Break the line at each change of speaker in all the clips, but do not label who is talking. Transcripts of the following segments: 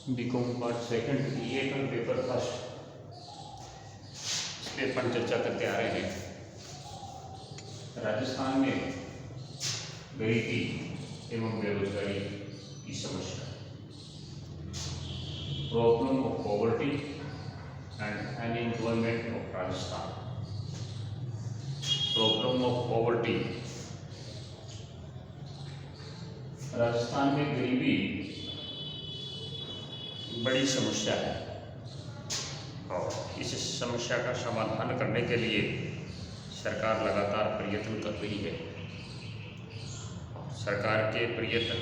BCom part second ईएकल paper first इस पे अपन चर्चा करते आ रहे हैं। राजस्थान में गरीबी एवं बेरोजगारी की समस्या, problem of poverty and unemployment of Rajasthan. Problem of poverty, Rajasthan में गरीबी बड़ी समस्या है और इस समस्या का समाधान करने के लिए सरकार लगातार प्रयत्न कर रही है। सरकार के प्रयत्न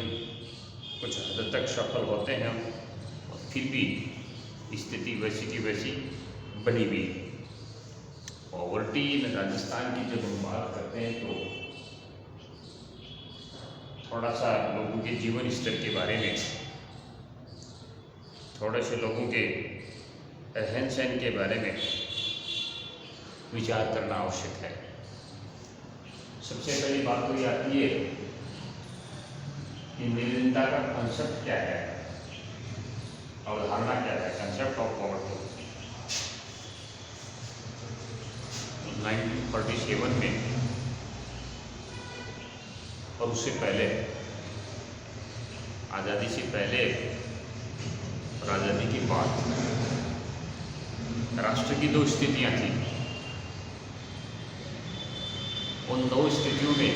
कुछ हद तक सफल होते हैं और फिर भी स्थिति वैसी की वैसी बनी हुई है। पॉवर्टी इन राजस्थान की जब हम बात करते हैं तो थोड़ा सा लोगों के जीवन स्तर के बारे में, थोड़े से लोगों के रहन सहन के बारे में विचार करना आवश्यक है। सबसे पहली बात तो ये आती है कि निर्धनता का कंसेप्ट क्या है, अवधारणा क्या है, कंसेप्ट ऑफ पॉवर्टी। 1947 में और उससे पहले, आज़ादी से पहले और आज़ादी के बाद राष्ट्र की दो स्थितियां थी। उन दो स्थितियों में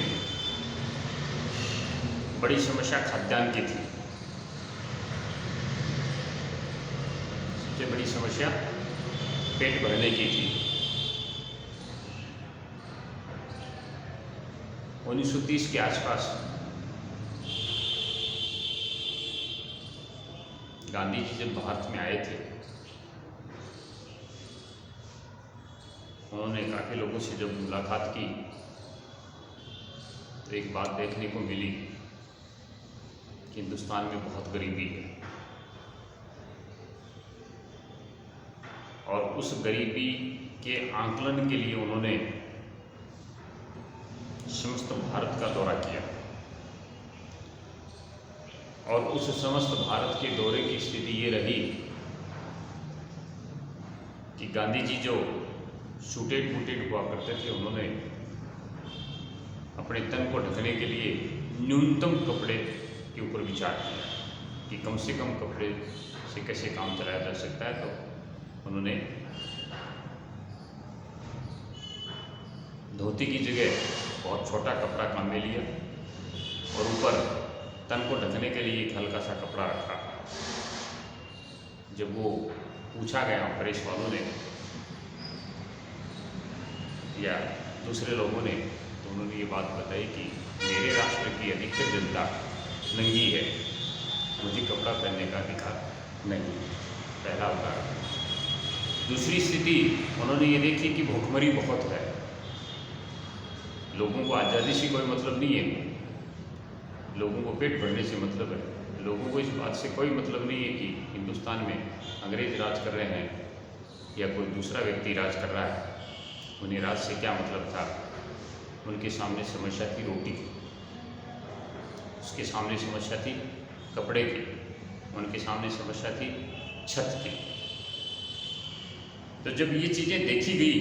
बड़ी समस्या खाद्यान्न की थी। सबसे बड़ी समस्या पेट भरने की थी। 1930 के आसपास गांधी जी जब भारत में आए थे, उन्होंने काफ़ी लोगों से जब मुलाकात की तो एक बात देखने को मिली कि हिंदुस्तान में बहुत गरीबी है और उस गरीबी के आंकलन के लिए उन्होंने समस्त भारत का दौरा किया और उस समस्त भारत के दौरे की स्थिति ये रही कि गांधी जी जो सूटेड बूटेड हुआ करते थे, उन्होंने अपने तन को ढकने के लिए न्यूनतम कपड़े के ऊपर विचार किया कि कम से कम कपड़े से कैसे काम चलाया जा सकता है। तो उन्होंने धोती की जगह बहुत छोटा कपड़ा काम में लिया और ऊपर तन को ढकने के लिए एक हल्का सा कपड़ा रखा। जब वो पूछा गया प्रेस वालों ने या दूसरे लोगों ने, तो उन्होंने ये बात बताई कि मेरे राष्ट्र की अधिकतर जनता नंगी है, मुझे कपड़ा पहनने का अधिकार नहीं। पहला उदाहरण। दूसरी स्थिति उन्होंने ये देखी कि भूखमरी बहुत है, लोगों को आज़ादी से कोई मतलब नहीं है, लोगों को पेट भरने से मतलब है। लोगों को इस बात से कोई मतलब नहीं है कि हिंदुस्तान में अंग्रेज राज कर रहे हैं या कोई दूसरा व्यक्ति राज कर रहा है। उन्हें राज से क्या मतलब था। उनके सामने समस्या थी रोटी की, उसके सामने समस्या थी कपड़े की, उनके सामने समस्या थी छत की। तो जब ये चीज़ें देखी गई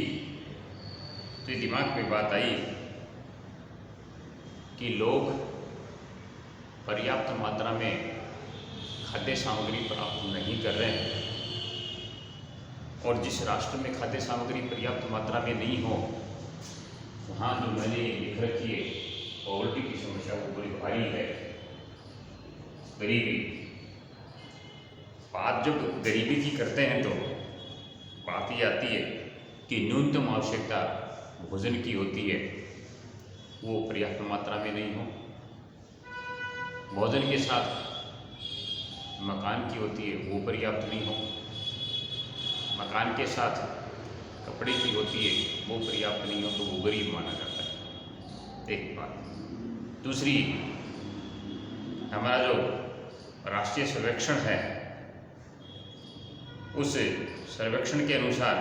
तो ये दिमाग में बात आई कि लोग पर्याप्त मात्रा में खाद्य सामग्री प्राप्त नहीं कर रहे हैं और जिस राष्ट्र में खाद्य सामग्री पर्याप्त मात्रा में नहीं हो, वहाँ जो मैंने लिख रखी है पॉवर्टी की समस्या वो बड़ी भारी है, गरीबी। बात जब गरीबी की करते हैं तो बात ये आती है कि न्यूनतम आवश्यकता भोजन की होती है, वो पर्याप्त मात्रा में नहीं हो। भोजन के साथ मकान की होती है, वो पर्याप्त नहीं हो। मकान के साथ कपड़े की होती है, वो पर्याप्त नहीं हो, तो वो गरीब माना जाता है। एक बात। दूसरी, हमारा जो राष्ट्रीय सर्वेक्षण है, उस सर्वेक्षण के अनुसार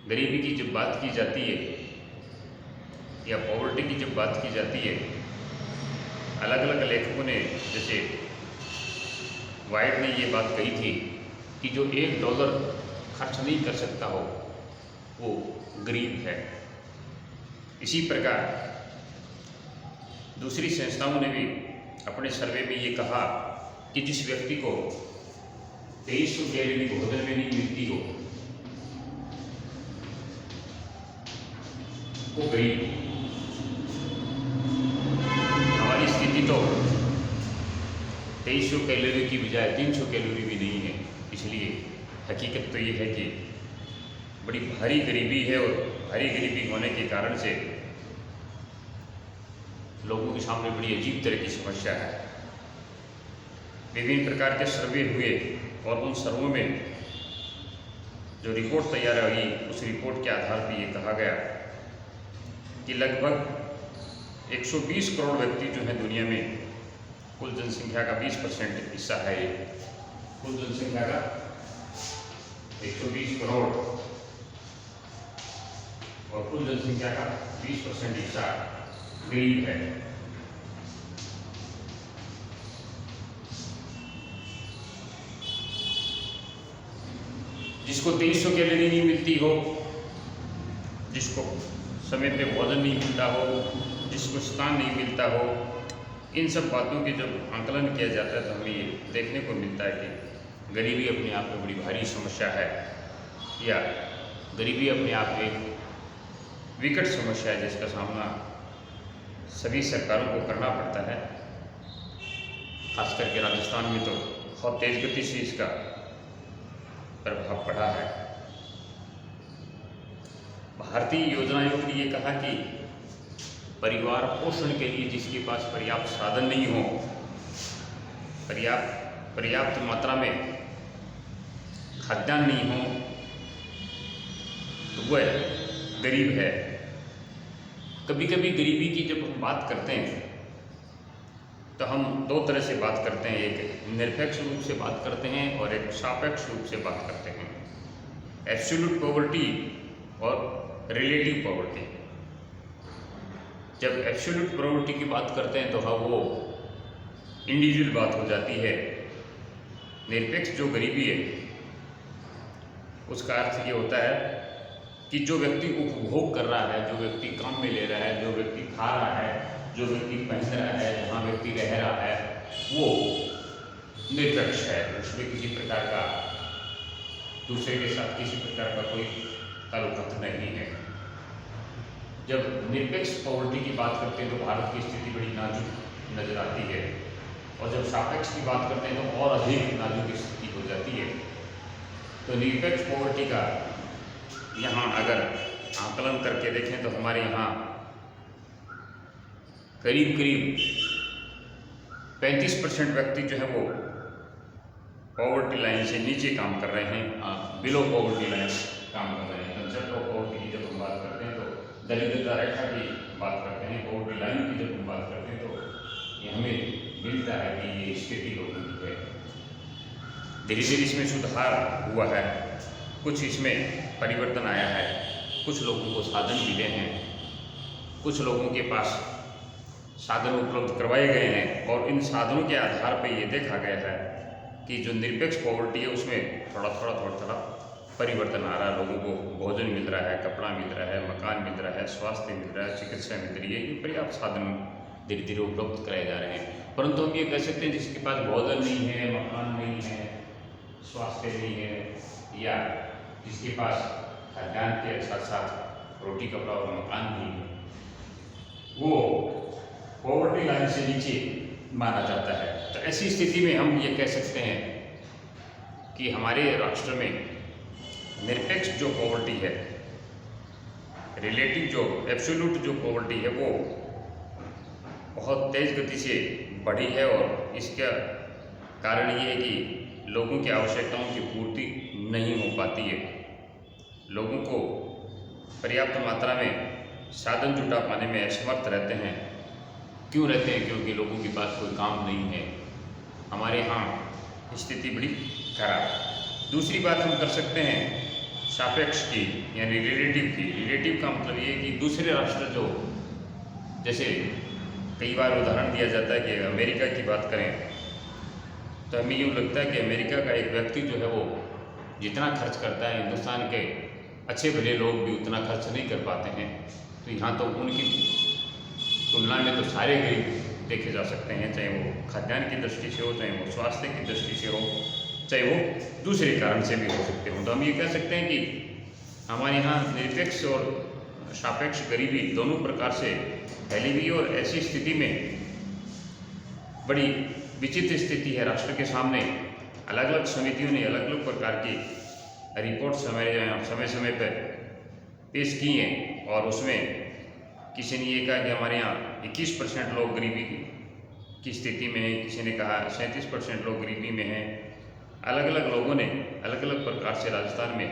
गरीबी की जब बात की जाती है या पॉवर्टी की जब बात की जाती है, अलग अलग लेखकों ने, जैसे वाइट ने ये बात कही थी कि जो $1 खर्च नहीं कर सकता हो वो गरीब है। इसी प्रकार दूसरी संस्थाओं ने भी अपने सर्वे में ये कहा कि जिस व्यक्ति को 2300 कैलोरी भोजन में नहीं मिलती हो वो गरीब। हमारी स्थिति तो 2300 कैलोरी की बजाय 300 कैलोरी भी नहीं है। इसलिए हकीकत तो ये है कि बड़ी भारी गरीबी है और भारी गरीबी होने के कारण से लोगों के सामने बड़ी अजीब तरह की समस्या है। विभिन्न प्रकार के सर्वे हुए और उन सर्वों में जो रिपोर्ट तैयार हुई उस रिपोर्ट के आधार पर ये कहा गया कि लगभग 120 करोड़ व्यक्ति जो हैं दुनिया में, कुल जनसंख्या का 20% हिस्सा है ये। कुल जनसंख्या का 120 करोड़ और कुल जनसंख्या का 20% हिस्सा गरीब है। जिसको 2300 कैलोरी नहीं मिलती हो, जिसको समय पे भोजन नहीं मिलता हो, जिसको स्थान नहीं मिलता हो, इन सब बातों के जब आंकलन किया जाता है तो हमें ये देखने को मिलता है कि गरीबी अपने आप में बड़ी भारी समस्या है, या गरीबी अपने आप में एक विकट समस्या है जिसका सामना सभी सरकारों को करना पड़ता है। खास करके राजस्थान में तो बहुत तेज गति से इसका प्रभाव पड़ा है। भारतीय योजना आयोग ने ये कहा कि परिवार पोषण के लिए जिसके पास पर्याप्त साधन नहीं हो, पर्याप्त मात्रा में खाद्यान्न नहीं हो, तो वह गरीब है। कभी कभी गरीबी की जब हम बात करते हैं तो हम दो तरह से बात करते हैं, एक निरपेक्ष रूप से बात करते हैं और एक सापेक्ष रूप से बात करते हैं। एब्सोल्यूट पॉवर्टी और रिलेटिव पॉवर्टी। जब एब्सोल्यूट पॉवर्टी की बात करते हैं तो हाँ वो इंडिविजुअल बात हो जाती है। निरपेक्ष जो गरीबी है उसका अर्थ ये होता है कि जो व्यक्ति उपभोग कर रहा है, जो व्यक्ति काम में ले रहा है, जो व्यक्ति खा रहा है, जो व्यक्ति पहन रहा है, जहाँ व्यक्ति रह रहा है, वो निरपेक्ष है। उसमें किसी प्रकार का दूसरे के साथ किसी प्रकार का कोई ताल्लुक नहीं है। जब निरपेक्ष पॉवर्टी की बात करते हैं तो भारत की स्थिति बड़ी नाजुक नजर आती है, और जब सापेक्ष की बात करते हैं तो और अधिक नाजुक स्थिति हो जाती है। तो निरपेक्ष पॉवर्टी का यहाँ अगर आकलन करके देखें तो हमारे यहाँ करीब 35% व्यक्ति जो है वो पॉवर्टी लाइन से नीचे काम कर रहे हैं, बिलो पॉवर्टी लाइन काम कर रहे हैं। कंसेप्ट ऑफ पॉवर्टी की जब हम बात करते हैं तो दरिद्रता रेखा की बात करते हैं, पॉवर्टी लाइन की जब हम बात करते हैं तो ये हमें मिलता है कि ये स्थिति लोगों की है। धीरे धीरे इसमें सुधार हुआ है, कुछ इसमें परिवर्तन आया है, कुछ लोगों को साधन मिले हैं, कुछ लोगों के पास साधन उपलब्ध करवाए गए हैं, और इन साधनों के आधार पर ये देखा गया है कि जो निरपेक्ष पॉवर्टी है उसमें थोड़ा परिवर्तन आ रहा है। लोगों को भोजन मिल रहा है, कपड़ा मिल रहा है, मकान मिल रहा है, स्वास्थ्य मिल रहा है, चिकित्सा मिल रही है, ये पर्याप्त साधन धीरे धीरे उपलब्ध कराए जा रहे हैं। परंतु हम ये कह सकते हैं जिसके पास भोजन नहीं है, मकान नहीं है, स्वास्थ्य नहीं है, या जिसके पास खाद्यान्न के साथ साथ रोटी कपड़ा और मकान नहीं है, वो पॉवर्टी लाइन से नीचे माना जाता है। तो ऐसी स्थिति में हम ये कह सकते हैं कि हमारे राष्ट्र में निरपेक्ष जो पॉवर्टी है, रिलेटिव जो एब्सोल्यूट जो पॉवर्टी है वो बहुत तेज गति से बढ़ी है, और इसका कारण ये है कि लोगों की आवश्यकताओं की पूर्ति नहीं हो पाती है। लोगों को पर्याप्त मात्रा में साधन जुटा पाने में असमर्थ रहते हैं। क्यों रहते हैं? क्योंकि लोगों के पास कोई काम नहीं है। हमारे यहाँ स्थिति बड़ी खराब है। दूसरी बात हम कर सकते हैं सापेक्ष की, यानी रिलेटिव की। रिलेटिव का मतलब ये कि दूसरे राष्ट्र जो, जैसे कई बार उदाहरण दिया जाता है कि अमेरिका की बात करें तो हमें यूँ लगता है कि अमेरिका का एक व्यक्ति जो है वो जितना खर्च करता है, हिंदुस्तान के अच्छे भले लोग भी उतना खर्च नहीं कर पाते हैं। तो यहाँ तो उनकी तुलना में तो सारे गरीब देखे जा सकते हैं, चाहे वो खाद्यान्न की दृष्टि से हो, चाहे वो स्वास्थ्य की दृष्टि से हो, चाहे वो दूसरे कारण से भी हो सकते हो। तो हम ये कह सकते हैं कि हमारे यहाँ निरपेक्ष और सापेक्ष गरीबी दोनों प्रकार से फैली हुई, और ऐसी स्थिति में बड़ी विचित्र स्थिति है राष्ट्र के सामने। अलग अलग समितियों ने अलग अलग प्रकार की रिपोर्ट समय समय पर पेश की हैं, और उसमें किसी ने ये कहा कि हमारे यहाँ 21% लोग गरीबी की स्थिति में हैं, किसी ने कहा 37% लोग गरीबी में हैं। अलग अलग लोगों ने अलग अलग प्रकार से राजस्थान में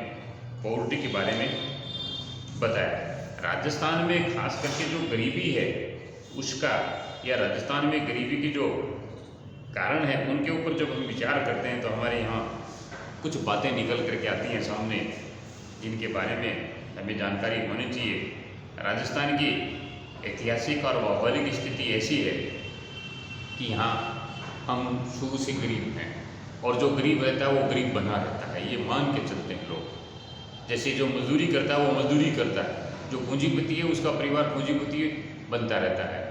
पॉवर्टी के बारे में बताया। राजस्थान में खास करके जो गरीबी है उसका, या राजस्थान में गरीबी की जो कारण है उनके ऊपर जब हम विचार करते हैं तो हमारे यहाँ कुछ बातें निकल करके आती हैं सामने, जिनके बारे में हमें जानकारी होनी चाहिए। राजस्थान की ऐतिहासिक और भौगोलिक स्थिति ऐसी है कि यहाँ हम शुरू से गरीब हैं, और जो गरीब रहता है वो गरीब बना रहता है, ये मान के चलते हैं लोग। जैसे जो मजदूरी करता है वो मजदूरी करता है, जो पूंजीपति है उसका परिवार पूंजीपति बनता रहता है,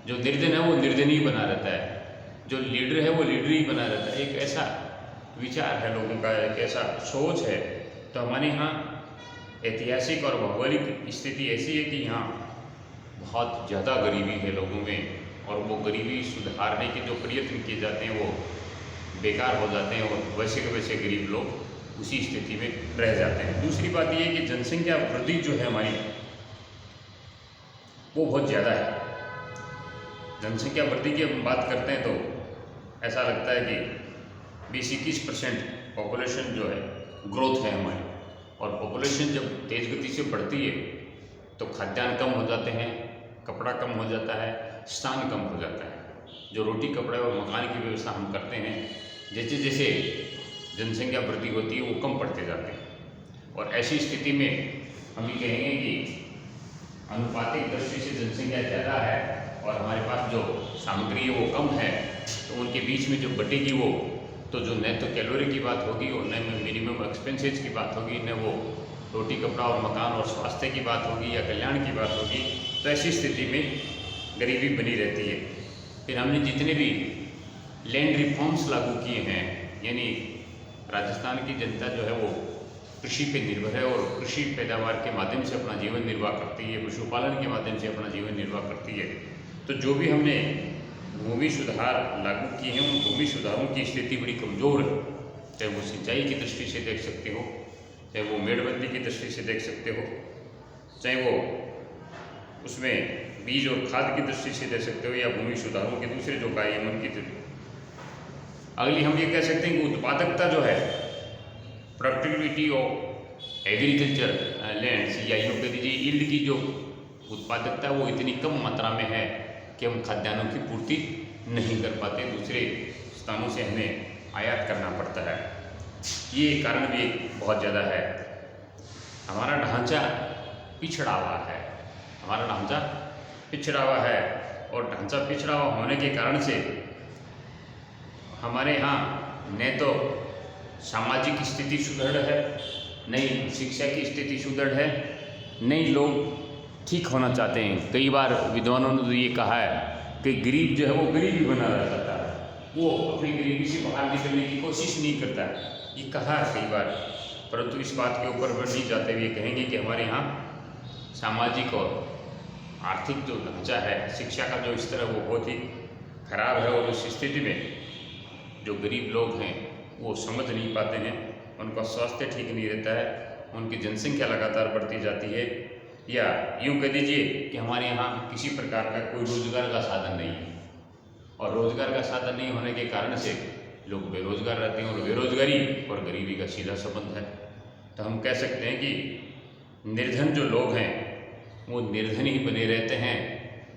जो निर्धन है वो निर्धन ही बना रहता है, जो लीडर है वो लीडर ही बना रहता है। एक ऐसा विचार है लोगों का, एक ऐसा सोच है। तो हमारे यहाँ ऐतिहासिक और भौगोलिक स्थिति ऐसी है कि यहाँ बहुत ज़्यादा गरीबी है लोगों में, और वो गरीबी सुधारने के जो प्रयत्न किए जाते हैं वो बेकार हो जाते हैं, और वैसे के वैसे गरीब लोग उसी स्थिति में रह जाते हैं। दूसरी बात ये है कि जनसंख्या वृद्धि जो है हमारी वो बहुत ज़्यादा है। जनसंख्या वृद्धि की हम बात करते हैं तो ऐसा लगता है कि 20-21% पॉपुलेशन जो है ग्रोथ है हमारी, और पॉपुलेशन जब तेज़ गति से बढ़ती है तो खाद्यान्न कम हो जाते हैं, कपड़ा कम हो जाता है, स्थान कम हो जाता है। जो रोटी कपड़े और मकान की व्यवस्था हम करते हैं, जैसे जैसे जनसंख्या वृद्धि होती है वो कम पड़ते जाते हैं। और ऐसी स्थिति में हम ये कहेंगे कि अनुपातिक दृष्टि से जनसंख्या ज़्यादा है और हमारे पास जो सामग्री है वो कम है, तो उनके बीच में जो बटेगी वो तो जो न तो कैलोरी की बात होगी और न मिनिमम एक्सपेंसेस की बात होगी, न वो रोटी कपड़ा और मकान और स्वास्थ्य की बात होगी या कल्याण की बात होगी। तो ऐसी स्थिति में गरीबी बनी रहती है। फिर हमने जितने भी लैंड रिफॉर्म्स लागू किए हैं, यानी राजस्थान की जनता जो है वो कृषि पे निर्भर है और कृषि पैदावार के माध्यम से अपना जीवन निर्वाह करती है, पशुपालन के माध्यम से अपना जीवन निर्वाह करती है। तो जो भी हमने भूमि सुधार लागू किए हैं, उन भूमि सुधारों की स्थिति बड़ी कमज़ोर है। चाहे वो सिंचाई की दृष्टि से देख सकते हो, चाहे वो मेड़बंदी की दृष्टि से देख सकते हो, चाहे वो उसमें बीज और खाद की दृष्टि से देख सकते हो, या भूमि सुधारों के दूसरे जो कार्य की अगली हम ये कह सकते हैं कि उत्पादकता जो है, प्रोडक्टिविटी ऑफ एग्रीकल्चर लैंड्स, या यूँ कह दीजिए यील्ड की जो उत्पादकता वो इतनी कम मात्रा में है कि हम खाद्यान्नों की पूर्ति नहीं कर पाते, दूसरे स्थानों से हमें आयात करना पड़ता है। ये कारण भी बहुत ज़्यादा है। हमारा ढांचा पिछड़ा हुआ है, हमारा ढांचा पिछड़ा हुआ है, और ढांचा पिछड़ा हुआ होने के कारण से हमारे यहाँ न तो सामाजिक स्थिति सुदृढ़ है, नहीं शिक्षा की स्थिति सुदृढ़ है, नहीं लोग ठीक होना चाहते हैं। कई बार विद्वानों ने तो ये कहा है कि गरीब जो है वो गरीब ही बना रहता है, वो अपनी गरीबी से बाहर निकलने की कोशिश नहीं करता है, ये कहा है कई बार। परंतु इस बात के ऊपर नहीं जाते हुए कहेंगे कि हमारे यहाँ सामाजिक और आर्थिक जो ढांचा है, शिक्षा का जो स्तर है वो बहुत ही खराब है, और उस स्थिति में जो गरीब लोग हैं वो समझ नहीं पाते हैं, उनका स्वास्थ्य ठीक नहीं रहता है, उनकी जनसंख्या लगातार बढ़ती जाती है, या यूँ कह दीजिए कि हमारे यहाँ किसी प्रकार का कोई रोज़गार का साधन नहीं है, और रोज़गार का साधन नहीं होने के कारण से लोग बेरोज़गार रहते हैं, और बेरोज़गारी और गरीबी का सीधा संबंध है। तो हम कह सकते हैं कि निर्धन जो लोग हैं वो निर्धन ही बने रहते हैं,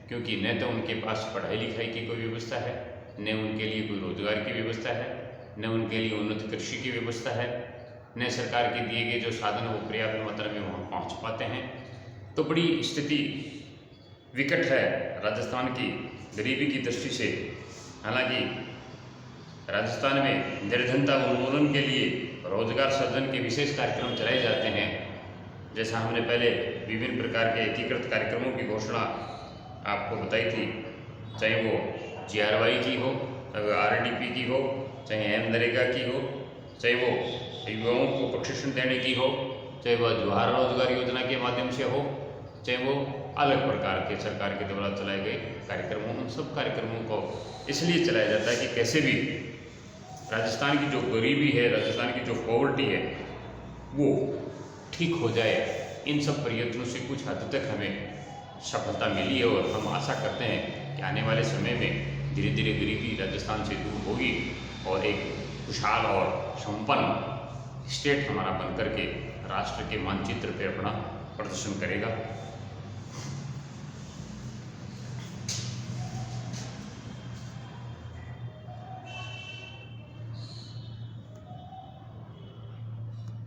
क्योंकि न तो उनके पास पढ़ाई लिखाई की कोई व्यवस्था है, न उनके लिए कोई रोज़गार की व्यवस्था है, न उनके लिए उन्नत कृषि की व्यवस्था है, न सरकार के दिए गए जो साधन वो पर्याप्त मात्रा में वहाँ पहुँच पाते हैं। तो बड़ी स्थिति विकट है राजस्थान की गरीबी की दृष्टि से। हालांकि राजस्थान में निर्धनता उन्मूलन के लिए रोजगार सृजन के विशेष कार्यक्रम चलाए जाते हैं। जैसा हमने पहले विभिन्न प्रकार के एकीकृत कार्यक्रमों की घोषणा आपको बताई थी, चाहे वो GRY की हो, चाहे वो RDP की हो, चाहे मनरेगा की हो, चाहे वो युवाओं को प्रशिक्षण देने की हो, चाहे वह जवाहर रोजगार योजना के माध्यम से हो, चाहे वो अलग प्रकार के सरकार के द्वारा चलाए गए कार्यक्रमों, उन सब कार्यक्रमों को इसलिए चलाया जाता है कि कैसे भी राजस्थान की जो गरीबी है, राजस्थान की जो पॉवर्टी है, वो ठीक हो जाए। इन सब प्रयत्नों से कुछ हद तक हमें सफलता मिली है और हम आशा करते हैं कि आने वाले समय में धीरे धीरे गरीबी राजस्थान से दूर होगी और एक खुशहाल और संपन्न स्टेट हमारा बनकर के राष्ट्र के मानचित्र पे अपना प्रदर्शन करेगा।